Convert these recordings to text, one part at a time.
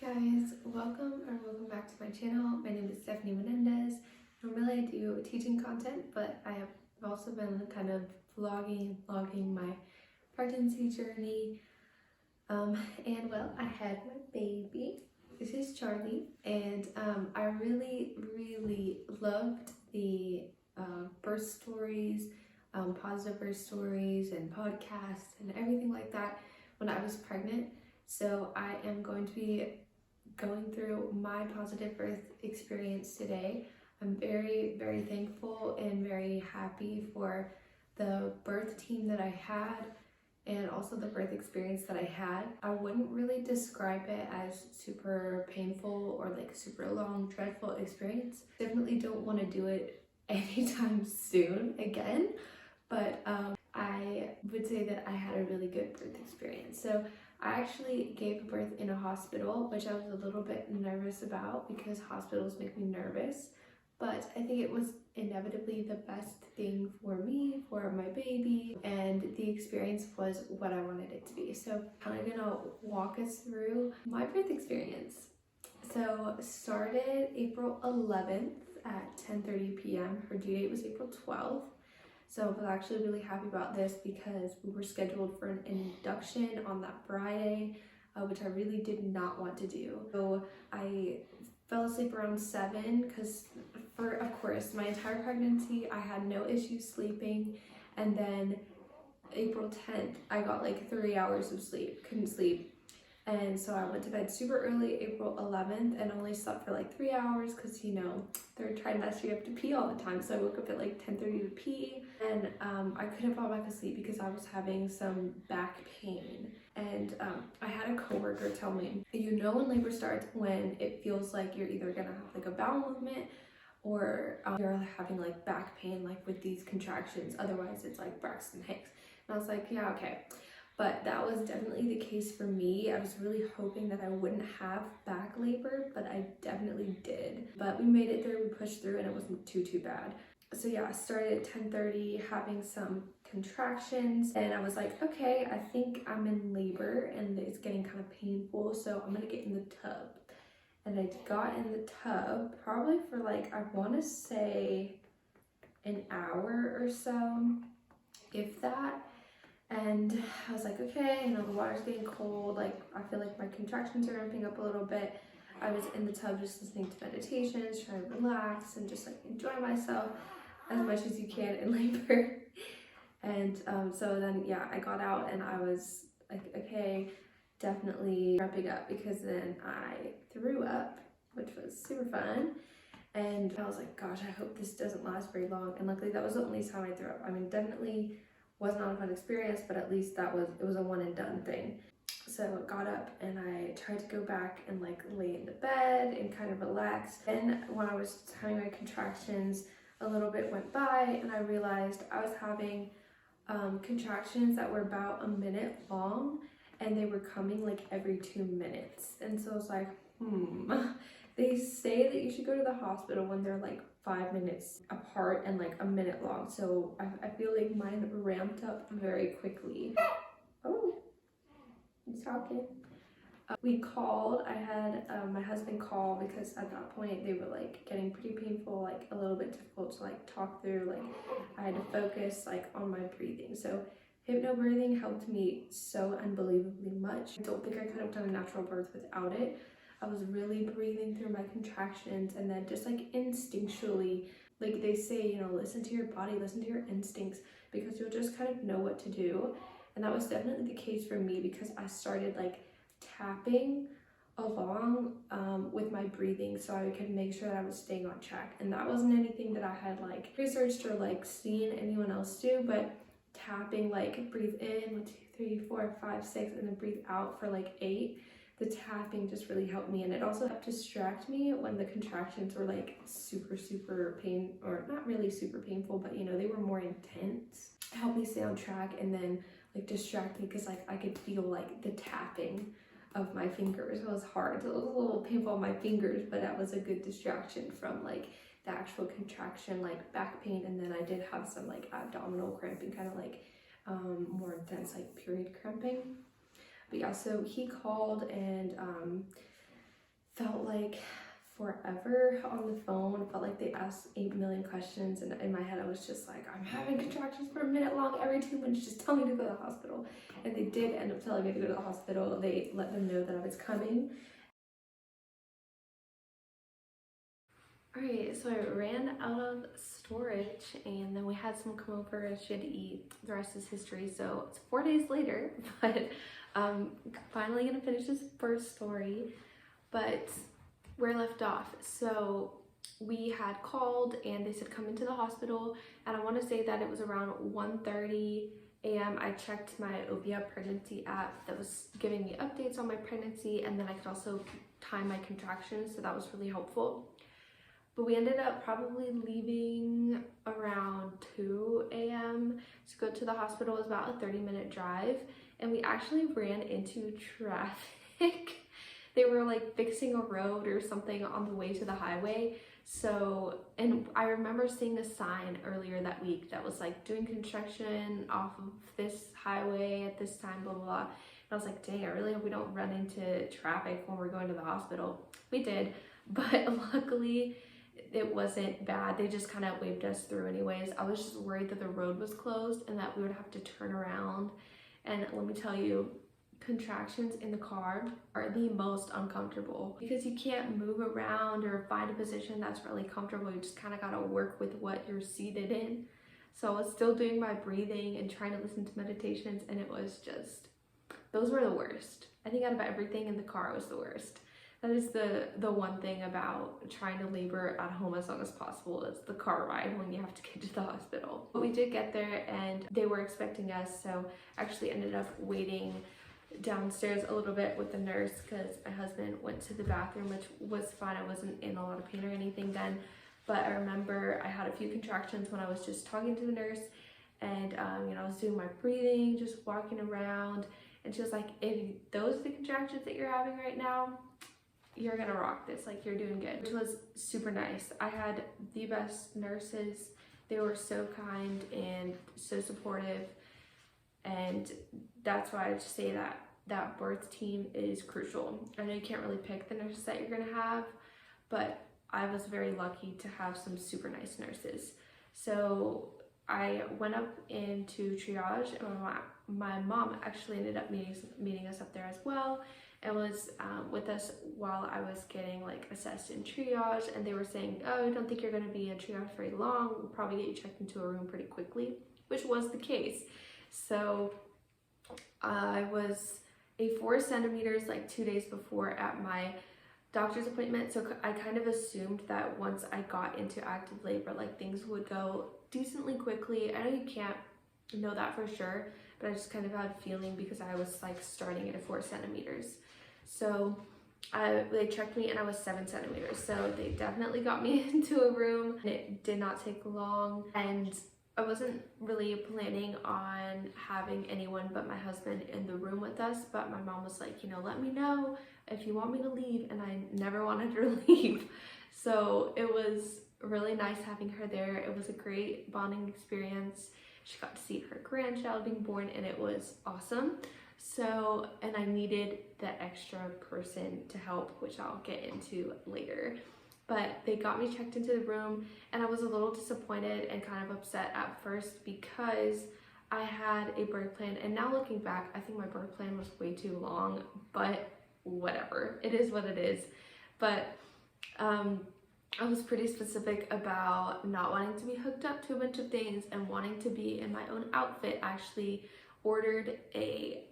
guys, welcome back to my channel. My name is Stephanie Menendez. Normally I do teaching content, but I have also been kind of vlogging my pregnancy journey. And well, I had my baby. This is Charlie, and I really loved the birth stories, positive birth stories and podcasts and everything like that when I was pregnant. So I am going to be going through my positive birth experience today. I'm very thankful and very happy for the birth team that I had and also the birth experience that I had. I wouldn't really describe it as super painful or like super long, dreadful experience. Definitely don't want to do it anytime soon again, but I would say that I had a really good birth experience. So I actually gave birth in a hospital, which I was a little bit nervous about because hospitals make me nervous, but I think it was inevitably the best thing for me, for my baby, and the experience was what I wanted it to be. So I'm gonna walk us through my birth experience. So started April 11th at 10:30 p.m. Her due date was April 12th. So I was actually really happy about this because we were scheduled for an induction on that Friday, which I really did not want to do. So I fell asleep around 7 because of course, my entire pregnancy, I had no issues sleeping. And then April 10th, I got like 3 hours of sleep, couldn't sleep. And so I went to bed super early, April 11th, and only slept for like 3 hours because, you know, they're trimester, you have to pee all the time. So I woke up at like 10:30 to pee, and I couldn't fall back asleep because I was having some back pain. And I had a coworker tell me, you know when labor starts when it feels like you're either gonna have like a bowel movement or you're having like back pain, like with these contractions. Otherwise it's like Braxton Hicks. And I was like, yeah, okay. But that was definitely the case for me. I was really hoping that I wouldn't have back labor, but I definitely did. But we made it through, we pushed through, and it wasn't too bad. So yeah, I started at 10:30 having some contractions, and I was like, okay, I think I'm in labor and it's getting kind of painful, so I'm gonna get in the tub. And I got in the tub probably for like, I wanna say an hour or so, if that. And I was like, okay, you know, the water's getting cold, like I feel like my contractions are ramping up a little bit. I was in the tub just listening to meditations, trying to relax and just like enjoy myself as much as you can in labor. And so then yeah, I got out and I was like, okay, definitely ramping up, because then I threw up, which was super fun. And I was like, gosh, I hope this doesn't last very long. And luckily that was the only time I threw up. I mean, definitely was not a fun experience, but at least it was a one and done thing. So I got up and I tried to go back and like lay in the bed and kind of relax. And when I was having my contractions, a little bit went by and I realized I was having contractions that were about a minute long, and they were coming like every 2 minutes. And so I was like, they say that you should go to the hospital when they're like 5 minutes apart and like a minute long. So I feel like mine ramped up very quickly. Oh, he's talking. We called, I had my husband call, because at that point they were like getting pretty painful, like a little bit difficult to like talk through. Like I had to focus like on my breathing. So hypnobirthing helped me so unbelievably much. I don't think I could have done a natural birth without it. I was really breathing through my contractions, and then just like instinctually, like they say, you know, listen to your body, listen to your instincts, because you'll just kind of know what to do. And that was definitely the case for me, because I started like tapping along with my breathing so I could make sure that I was staying on track. And that wasn't anything that I had like researched or like seen anyone else do, but tapping, like breathe in 1, 2, 3, 4, 5, 6, and then breathe out for like 8. The tapping just really helped me, and it also helped distract me when the contractions were like super pain, or not really super painful, but you know, they were more intense. It helped me stay on track and then like distract me, because like I could feel like the tapping of my fingers. It was hard, so it was a little painful on my fingers, but that was a good distraction from like the actual contraction, like back pain. And then I did have some like abdominal cramping, kind of like more intense like period cramping. But yeah, so he called and felt like forever on the phone. It felt like they asked 8 million questions, and in my head I was just like, I'm having contractions for a minute long every 2 minutes, just tell me to go to the hospital. And they did end up telling me to go to the hospital. They let them know that I was coming. Alright, so I ran out of storage, and then we had someone come over and she had to eat. The rest is history. So it's 4 days later, but finally gonna finish this first story. But where I left off, so we had called and they said come into the hospital, and I want to say that it was around 1:30 a.m. I checked my Ovia pregnancy app that was giving me updates on my pregnancy, and then I could also time my contractions, so that was really helpful. But we ended up probably leaving around 2 a.m. to go to the hospital. It was about a 30-minute drive, and we actually ran into traffic. They were like fixing a road or something on the way to the highway. So, and I remember seeing a sign earlier that week that was like doing construction off of this highway at this time, blah, blah, blah. And I was like, dang, I really hope we don't run into traffic when we're going to the hospital. We did, but luckily it wasn't bad. They just kind of waved us through anyways. I was just worried that the road was closed and that we would have to turn around. And let me tell you, contractions in the car are the most uncomfortable because you can't move around or find a position that's really comfortable. You just kind of got to work with what you're seated in. So I was still doing my breathing and trying to listen to meditations, and it was just, those were the worst. I think out of everything in the car, it was the worst. That is the one thing about trying to labor at home as long as possible, is the car ride when you have to get to the hospital. But we did get there and they were expecting us, so I actually ended up waiting downstairs a little bit with the nurse because my husband went to the bathroom, which was fine. I wasn't in a lot of pain or anything then, but I remember I had a few contractions when I was just talking to the nurse, and you know, I was doing my breathing, just walking around, and she was like, if those are the contractions that you're having right now, you're gonna rock this, like you're doing good, which was super nice. I had the best nurses. They were so kind and so supportive, and that's why I just say that that birth team is crucial. I know you can't really pick the nurses that you're gonna have, but I was very lucky to have some super nice nurses. So I went up into triage, and my mom actually ended up meeting us up there as well, and was with us while I was getting like assessed in triage. And they were saying, oh, I don't think you're going to be in triage very long, we'll probably get you checked into a room pretty quickly, which was the case. So I was a 4 centimeters like 2 days before at my doctor's appointment, so I kind of assumed that once I got into active labor, like things would go decently quickly. I know you can't know that for sure, but I just kind of had a feeling because I was like starting at a 4 centimeters. So they checked me and I was 7 centimeters, so they definitely got me into a room, and it did not take long. And I wasn't really planning on having anyone but my husband in the room with us, but my mom was like, you know, let me know if you want me to leave, and I never wanted her to leave. So it was really nice having her there. It was a great bonding experience. She got to see her grandchild being born, and it was awesome. So, and I needed the extra person to help, which I'll get into later. But they got me checked into the room, and I was a little disappointed and kind of upset at first because I had a birth plan, and now looking back, I think my birth plan was way too long, but whatever, it is what it is. But I was pretty specific about not wanting to be hooked up to a bunch of things and wanting to be in my own outfit. I actually ordered a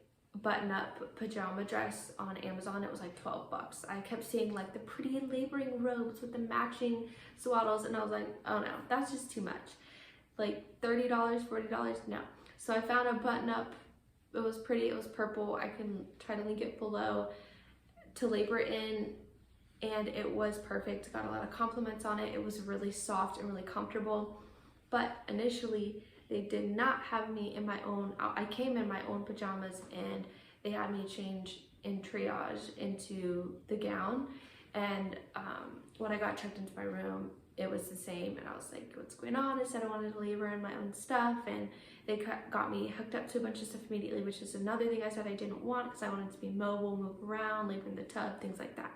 button-up pajama dress on Amazon. It was like 12 bucks. I kept seeing like the pretty laboring robes with the matching swaddles, and I was like, oh no, that's just too much. Like $30, $40, no. So I found a button-up. It was pretty, it was purple. I can try to link it below, to labor in, and it was perfect. Got a lot of compliments on it. It was really soft and really comfortable. But initially they did not have me in my own, I came in my own pajamas, and they had me change in triage into the gown. And when I got checked into my room, it was the same, and I was like, what's going on? I said I wanted to labor in my own stuff, and they got me hooked up to a bunch of stuff immediately, which is another thing I said I didn't want, because I wanted to be mobile, move around, labor in the tub, things like that.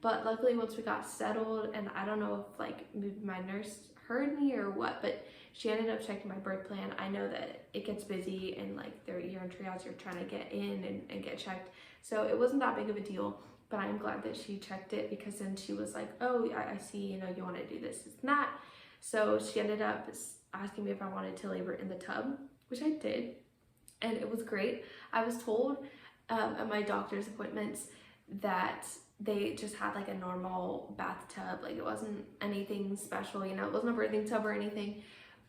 But luckily once we got settled, and I don't know if like maybe my nurse heard me or what, but she ended up checking my birth plan. I know that it gets busy and like you're in triage, you're trying to get in and get checked. So it wasn't that big of a deal, but I'm glad that she checked it, because then she was like, oh, I see, you know, you want to do this and that. So she ended up asking me if I wanted to labor in the tub, which I did. And it was great. I was told at my doctor's appointments that they just had like a normal bathtub, like it wasn't anything special, you know, it wasn't a birthing tub or anything,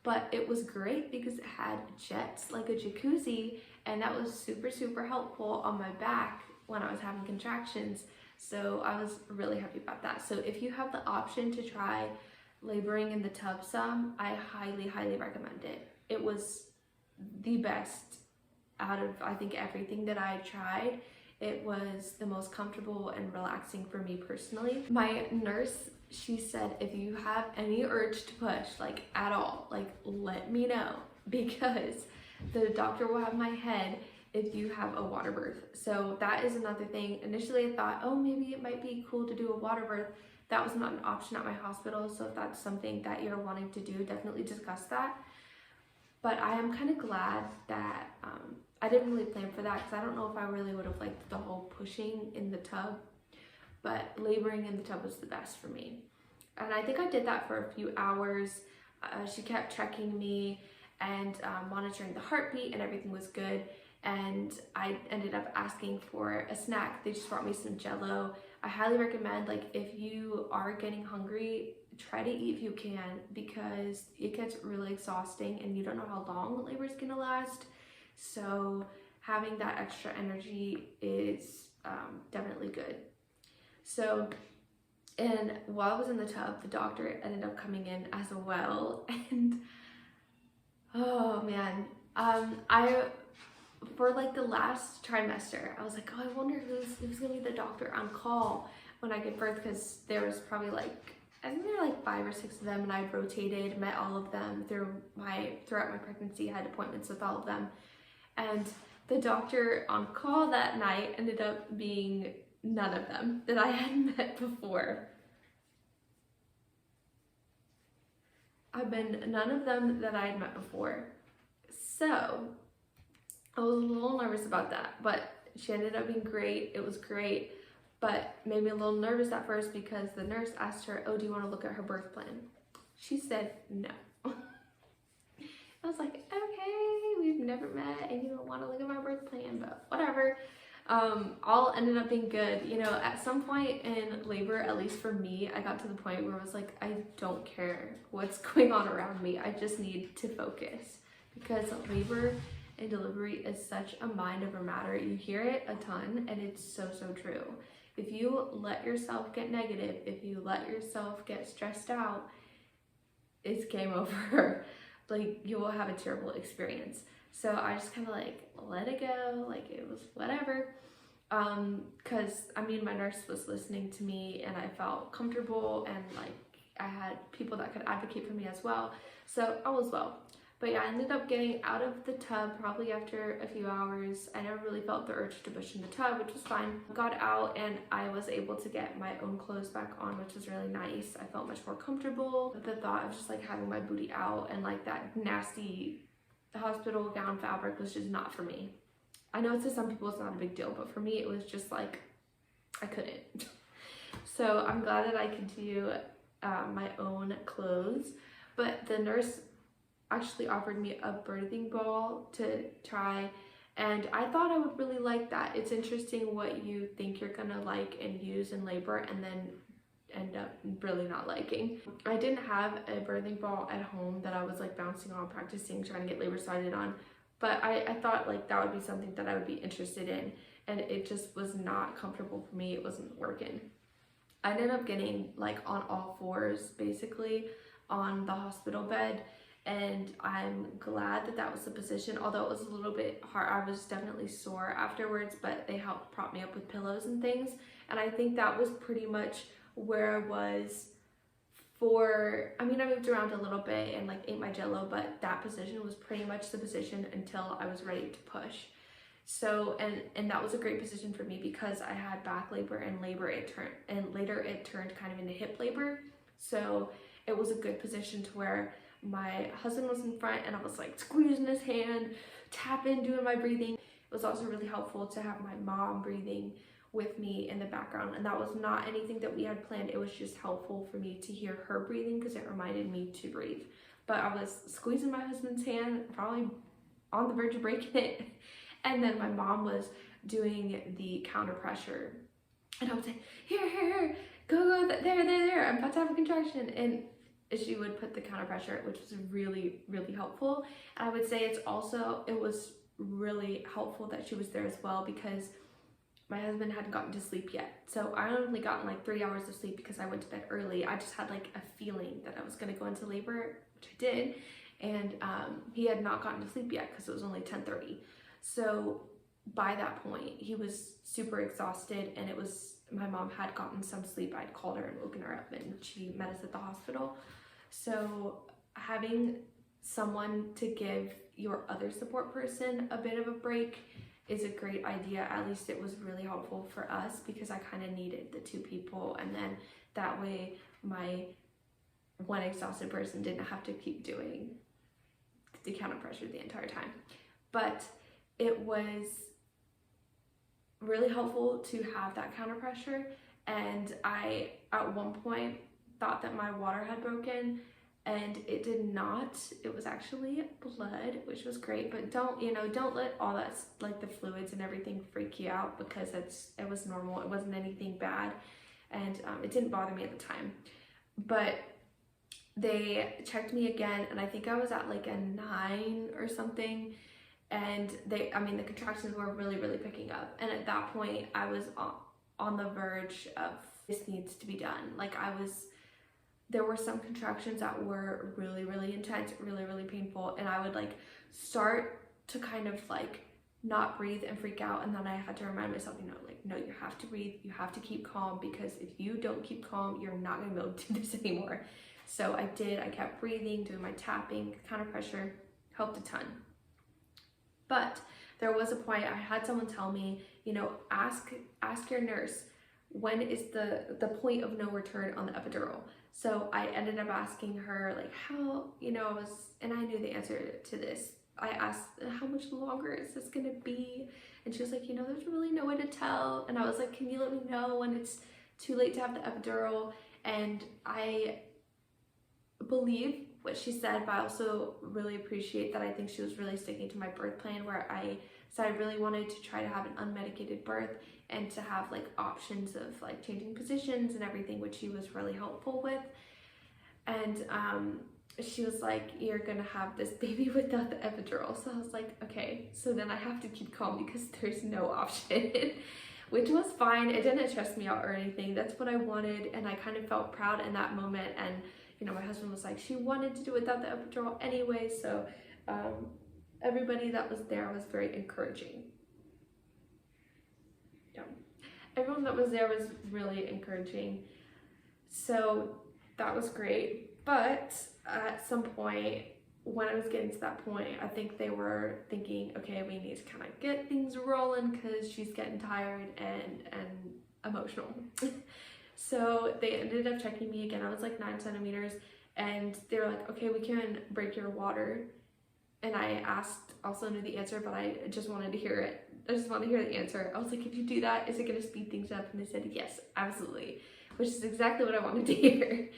but it was great because it had jets, like a jacuzzi, and that was super, super helpful on my back when I was having contractions. So I was really happy about that. So if you have the option to try laboring in the tub some, I highly, highly recommend it. It was the best out of, I think, everything that I tried. It was the most comfortable and relaxing for me personally. My nurse, she said, if you have any urge to push, like at all, like let me know, because the doctor will have my head if you have a water birth. So that is another thing. Initially I thought, oh, maybe it might be cool to do a water birth. That was not an option at my hospital. So if that's something that you're wanting to do, definitely discuss that. But I am kind of glad that I didn't really plan for that, because I don't know if I really would have liked the whole pushing in the tub, but laboring in the tub was the best for me. And I think I did that for a few hours. She kept checking me and monitoring the heartbeat, and everything was good. And I ended up asking for a snack. They just brought me some Jell-O. I highly recommend, like, if you are getting hungry, try to eat if you can, because it gets really exhausting and you don't know how long labor is gonna last. So having that extra energy is definitely good. So, and while I was in the tub, the doctor ended up coming in as well, and oh man, for like the last trimester, I was like, oh, I wonder who's gonna be the doctor on call when I give birth, because there was probably like, I think there were like 5 or 6 of them, and I rotated, met all of them throughout my pregnancy. I had appointments with all of them. And the doctor on call that night ended up being none of them that I had met before. None of them that I had met before. So I was a little nervous about that, but she ended up being great. It was great, but made me a little nervous at first because the nurse asked her, oh, do you want to look at her birth plan? She said no. I was like, okay, we've never met and you don't want to look at my birth plan, but whatever. All ended up being good. You know, at some point in labor, at least for me, I got to the point where I was like, I don't care what's going on around me. I just need to focus, because labor and delivery is such a mind over matter. You hear it a ton, and it's so, so true. If you let yourself get negative, if you let yourself get stressed out, it's game over. Like, you will have a terrible experience. So I just kind of like let it go, like it was whatever. Cause I mean, my nurse was listening to me and I felt comfortable, and like I had people that could advocate for me as well. So all was well. But yeah, I ended up getting out of the tub probably after a few hours. I never really felt the urge to push in the tub, which was fine. Got out and I was able to get my own clothes back on, which was really nice. I felt much more comfortable. The thought of just like having my booty out and like that nasty hospital gown fabric was just not for me. I know to some people it's not a big deal, but for me it was just like, I couldn't. So I'm glad that I could do my own clothes. But the nurse actually offered me a birthing ball to try, and I thought I would really like that. It's interesting what you think you're gonna like and use in labor and then end up really not liking. I didn't have a birthing ball at home that I was like bouncing on, practicing, trying to get labor started on, but I thought like that would be something that I would be interested in, and it just was not comfortable for me. It wasn't working. I ended up getting like on all fours basically on the hospital bed, and I'm glad that that was the position, although it was a little bit hard. I was definitely sore afterwards, but they helped prop me up with pillows and things, and I think that was pretty much where I was for, I mean, I moved around a little bit and like ate my Jell-O, but that position was pretty much the position until I was ready to push. So, and that was a great position for me because I had back labor and later it turned kind of into hip labor. So it was a good position to where my husband was in front and I was like squeezing his hand, tapping, doing my breathing. It was also really helpful to have my mom breathing with me in the background, and that was not anything that we had planned. It was just helpful for me to hear her breathing because it reminded me to breathe. But I was squeezing my husband's hand, probably on the verge of breaking it, and then my mom was doing the counter pressure, and I would say, here, go, there, I'm about to have a contraction, and she would put the counter pressure, which was really, really helpful. And I would say it was really helpful that she was there as well because my husband hadn't gotten to sleep yet. So I only gotten like 3 hours of sleep because I went to bed early. I just had like a feeling that I was gonna go into labor, which I did. And he had not gotten to sleep yet because it was only 10:30. So by that point, he was super exhausted, and my mom had gotten some sleep. I'd called her and woken her up, and she met us at the hospital. So having someone to give your other support person a bit of a break is a great idea. At least it was really helpful for us because I kind of needed the two people, and then that way my one exhausted person didn't have to keep doing the counter pressure the entire time. But it was really helpful to have that counter pressure, and I at one point thought that my water had broken, and it did not. It was actually blood, which was great. But don't let all that, like the fluids and everything, freak you out because it was normal. It wasn't anything bad, and it didn't bother me at the time. But they checked me again, and I think I was at like a 9 or something, and the contractions were really, really picking up. And at that point, I was on the verge of this needs to be done. Like there were some contractions that were really, really intense, really, really painful, and I would like start to kind of like not breathe and freak out, and then I had to remind myself, no, you have to breathe, you have to keep calm, because if you don't keep calm, you're not gonna be able to do this anymore. So I kept breathing, doing my tapping, counter pressure, helped a ton. But there was a point I had someone tell me, ask your nurse, when is the point of no return on the epidural? So I ended up asking her like how, and I knew the answer to this. I asked, how much longer is this gonna be? And she was like, there's really no way to tell. And I was like, can you let me know when it's too late to have the epidural? And I believe what she said, but I also really appreciate that I think she was really sticking to my birth plan, where I said I really wanted to try to have an unmedicated birth and to have like options of like changing positions and everything, which she was really helpful with. And she was like, you're gonna have this baby without the epidural. So I was like, okay, so then I have to keep calm because there's no option. Which was fine. It didn't stress me out or anything. That's what I wanted, and I kind of felt proud in that moment. And my husband was like, she wanted to do it without the epidural anyway. So everybody that was there was very encouraging. Yeah, everyone that was there was really encouraging. So that was great. But at some point, when I was getting to that point, I think they were thinking, okay, we need to kind of get things rolling because she's getting tired and emotional. So they ended up checking me again. I was like 9 centimeters, and they were like, okay, we can break your water. And I also knew the answer, but I just wanted to hear it. I just wanted to hear the answer. I was like, if you do that, is it going to speed things up? And they said, yes, absolutely, which is exactly what I wanted to hear.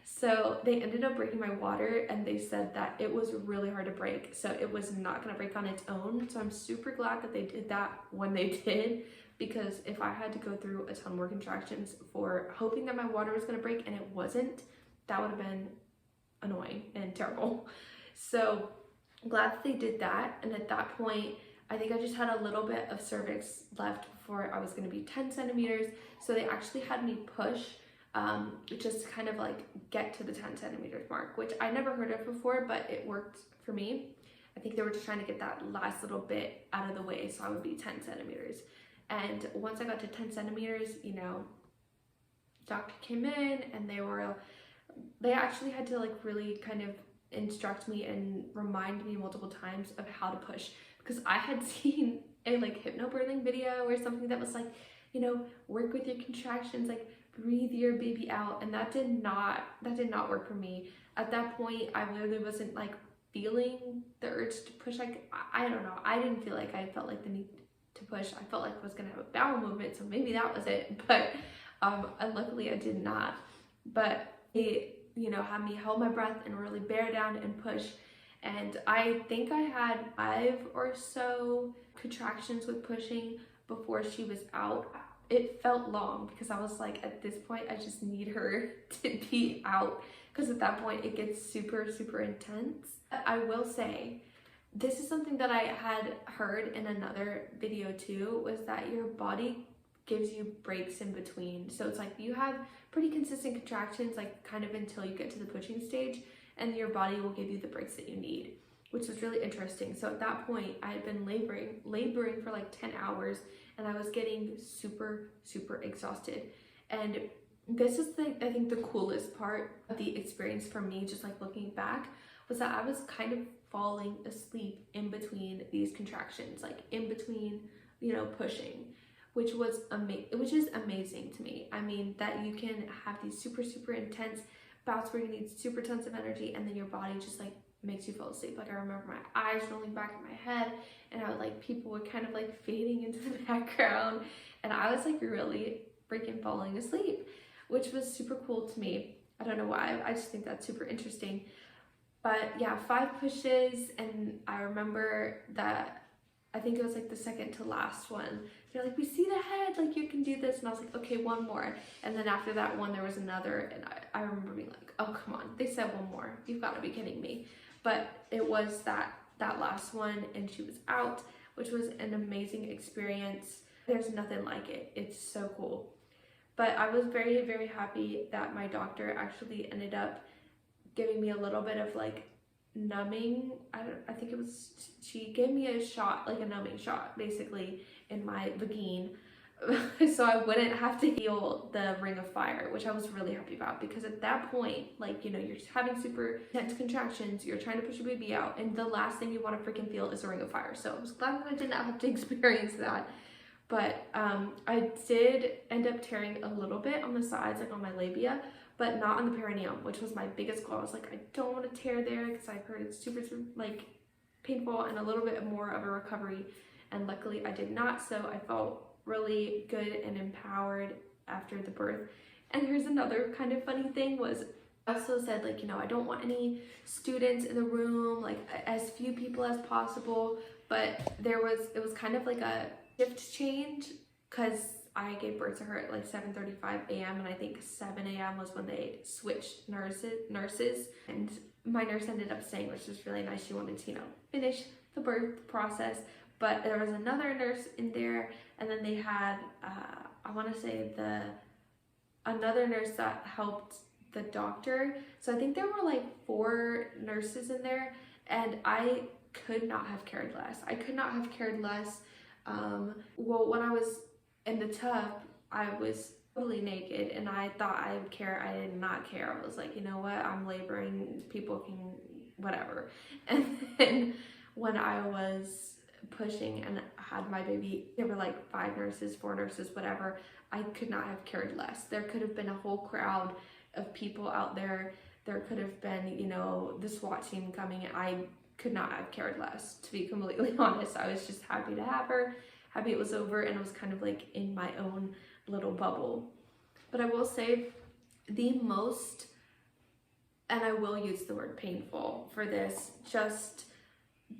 So they ended up breaking my water, and they said that it was really hard to break. So it was not going to break on its own. So I'm super glad that they did that when they did, because if I had to go through a ton more contractions for hoping that my water was going to break and it wasn't, that would have been annoying and terrible. So I'm glad that they did that. And at that point, I think I just had a little bit of cervix left before I was going to be 10 centimeters. So they actually had me push just to kind of like get to the 10 centimeters mark, which I never heard of before, but it worked for me. I think they were just trying to get that last little bit out of the way so I would be 10 centimeters. And once I got to 10 centimeters, doctor came in, and they actually had to like really kind of instruct me and remind me multiple times of how to push, because I had seen a like hypnobirthing video or something that was like, you know, work with your contractions, like breathe your baby out, and that did not work for me. At that point, I literally wasn't like feeling the urge to push. Like I don't know, I didn't feel like I felt like the need to push. I felt like I was gonna have a bowel movement, so maybe that was it. But and luckily I did not. But it, you know, had me hold my breath and really bear down and push. And I think I had 5 or so contractions with pushing before she was out. It felt long because I was like, at this point, I just need her to be out, because at that point it gets super, super intense. I will say, this is something that I had heard in another video too, was that your body gives you breaks in between. So it's like you have pretty consistent contractions, like kind of until you get to the pushing stage, and your body will give you the breaks that you need, which was really interesting. So at that point, I had been laboring for like 10 hours, and I was getting super, super exhausted. And this is I think the coolest part of the experience for me, just like looking back, was that I was kind of falling asleep in between these contractions, like in between, you know, pushing, which is amazing to me. I mean, that you can have these super, super intense bouts where you need super tons of energy, and then your body just like makes you fall asleep. Like I remember my eyes rolling back in my head, and I was like, people were kind of like fading into the background, and I was like really freaking falling asleep, which was super cool to me. I don't know why, I just think that's super interesting. But yeah, 5 pushes, and I remember that I think it was like the second to last one. They're like, we see the head, like you can do this. And I was like, okay, one more. And then after that one, there was another. And I remember being like, oh, come on. They said one more. You've got to be kidding me. But it was that last one, and she was out, which was an amazing experience. There's nothing like it. It's so cool. But I was very, very happy that my doctor actually ended up giving me a little bit of like numbing. I think it was, she gave me a shot, like a numbing shot basically in my vagine, so I wouldn't have to feel the ring of fire, which I was really happy about, because at that point, like, you know, you're having super intense contractions, you're trying to push your baby out, and the last thing you want to freaking feel is a ring of fire. So I was glad that I did not have to experience that. But I did end up tearing a little bit on the sides, like on my labia, but not on the perineum, which was my biggest goal. I was like, I don't want to tear there, because I've heard it's super, super like painful and a little bit more of a recovery, and luckily I did not. So I felt really good and empowered after the birth. And here's another kind of funny thing, was I also said, like, you know, I don't want any students in the room, like as few people as possible, but it was kind of like a shift change, because I gave birth to her at like 7:35 a.m. and I think 7 a.m. was when they switched nurses, and my nurse ended up staying, which was really nice. She wanted to, you know, finish the birth process, but there was another nurse in there, and then they had I want to say another nurse that helped the doctor. So I think there were like 4 nurses in there, and I could not have cared less. I could not have cared less. Well, when I was in the tub, I was totally naked, and I thought I would care. I did not care. I was like, you know what, I'm laboring, people can whatever. And then when I was pushing and had my baby, there were like 5 nurses, 4 nurses, whatever. I could not have cared less. There could have been a whole crowd of people out there. There could have been, you know, the SWAT team coming. I could not have cared less, to be completely honest. I was just happy to have her, happy it was over, and I was kind of like in my own little bubble. But I will say the most, and I will use the word painful for this, just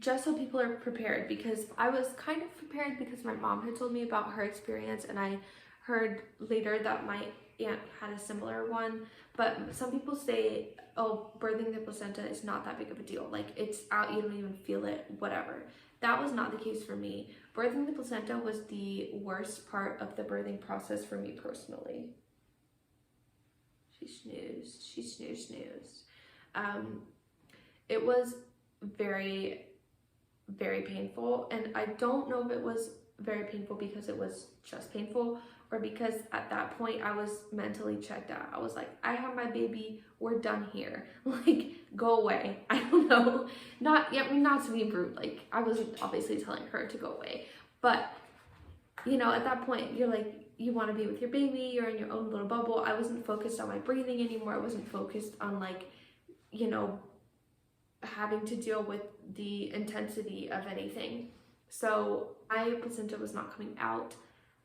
so people are prepared, because I was kind of prepared because my mom had told me about her experience, and I heard later that my aunt had a similar one. But some people say, oh, birthing the placenta is not that big of a deal, like it's out, you don't even feel it, whatever. That was not the case for me. Birthing the placenta was the worst part of the birthing process for me personally. She snoozed. It was very, very painful, and I don't know if it was very painful because it was just painful, or because at that point I was mentally checked out. I was like, I have my baby, we're done here, like go away. I don't know, not to be rude, like I wasn't obviously telling her to go away, But, you know, at that point, you're like, you want to be with your baby, you're in your own little bubble. I wasn't focused on my breathing anymore. I wasn't focused on, like, you know, having to deal with the intensity of anything. So my placenta was not coming out,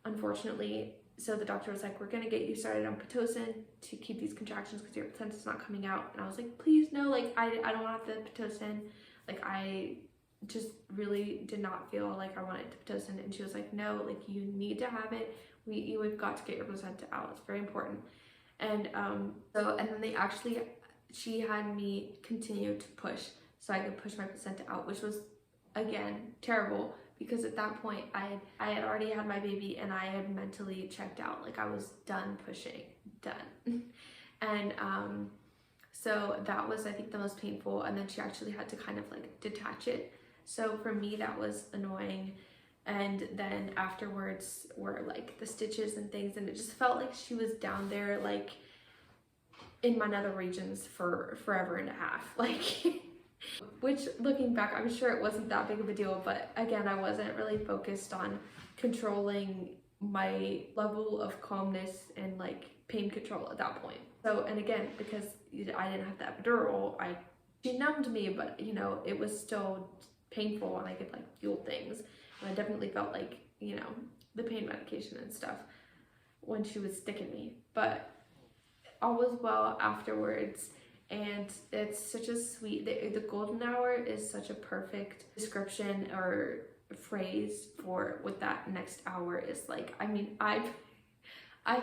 unfortunately. So the doctor was like, we're gonna get you started on Pitocin to keep these contractions because your placenta's not coming out. And I was like, please no, like I don't want the Pitocin. Like I just really did not feel like I wanted Pitocin. And she was like, no, like you need to have it. We've got to get your placenta out. It's very important. And and then she had me continue to push so I could push my placenta out, which was, again, terrible, because at that point I had already had my baby and I had mentally checked out. Like I was done pushing, done. And so that was, I think, the most painful. And then she actually had to kind of like detach it. So for me, that was annoying. And then afterwards were like the stitches and things, and it just felt like she was down there like in my nether regions for forever and a half, like which, looking back, I'm sure it wasn't that big of a deal, but again, I wasn't really focused on controlling my level of calmness and like pain control at that point. So, and again, because I didn't have the epidural, she numbed me, but you know, it was still painful and I could like feel things. And I definitely felt like, you know, the pain medication and stuff when she was sticking me, but all was well afterwards. And it's such a sweet, the golden hour is such a perfect description or phrase for what that next hour is like. I mean, I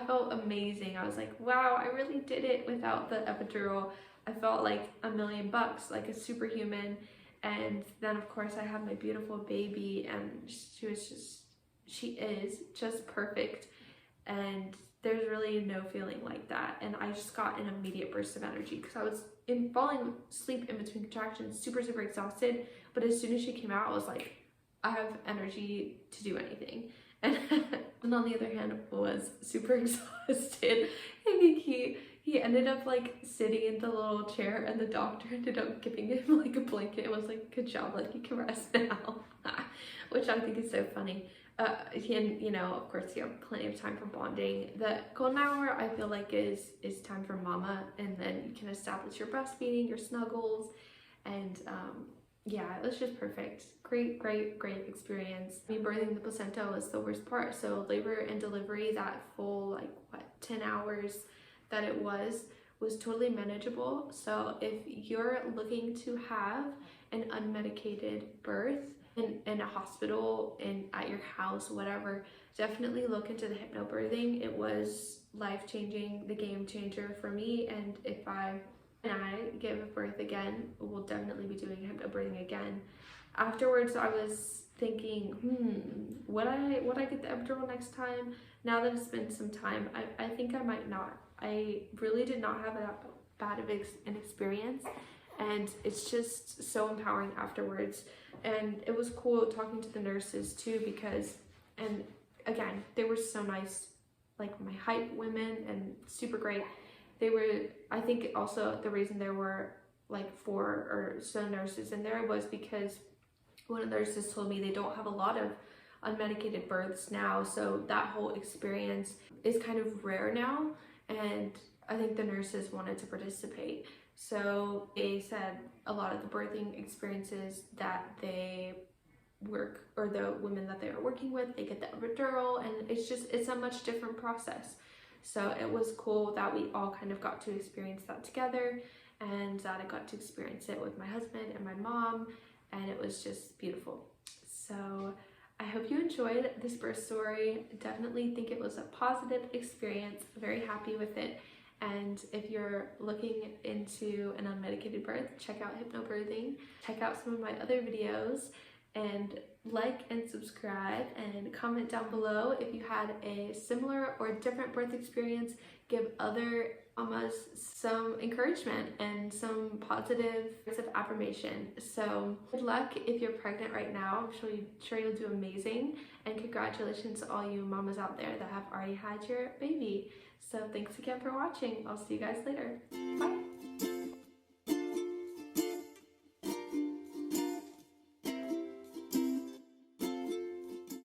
felt amazing. I was like, wow, I really did it without the epidural. I felt like $1,000,000, like a superhuman. And then of course I had my beautiful baby, and she is just perfect. And there's really no feeling like that. And I just got an immediate burst of energy because I was falling asleep in between contractions, super exhausted. But as soon as she came out, I was like, I have energy to do anything. And on the other hand, was super exhausted. I think he ended up like sitting in the little chair, and the doctor ended up giving him like a blanket and was like, good job, like you can rest now. Which I think is so funny. And you know, of course, you have plenty of time for bonding. The golden hour, I feel like, is time for mama, and then you can establish your breastfeeding, your snuggles, and yeah, it was just perfect. Great experience. Me birthing the placenta was the worst part. So labor and delivery, that full like what 10 hours that it was totally manageable. So if you're looking to have an unmedicated birth in a hospital, at your house, whatever, definitely look into the hypnobirthing. It was life-changing, the game changer for me. And if I give birth again, we'll definitely be doing hypnobirthing again. Afterwards, I was thinking, would I get the epidural next time? Now that it's been some time, I think I might not. I really did not have that bad of an experience, and it's just so empowering afterwards. And it was cool talking to the nurses too, because, and again, they were so nice, like my hype women, and super great. They were, I think also the reason there were like 4 or so nurses in there was because one of the nurses told me they don't have a lot of unmedicated births now, so that whole experience is kind of rare now, and I think the nurses wanted to participate. So they said a lot of the birthing experiences that they work, or the women that they are working with, they get the epidural, and it's a much different process. So it was cool that we all kind of got to experience that together, and that I got to experience it with my husband and my mom, and it was just beautiful. So I hope you enjoyed this birth story. Definitely think it was a positive experience. Very happy with it. And if you're looking into an unmedicated birth, check out Hypnobirthing. Check out some of my other videos, and like and subscribe, and comment down below if you had a similar or different birth experience. Give other mamas some encouragement and some positive words of affirmation. So good luck if you're pregnant right now. I'm sure you'll do amazing, and congratulations to all you mamas out there that have already had your baby. So thanks again for watching. I'll see you guys later. Bye.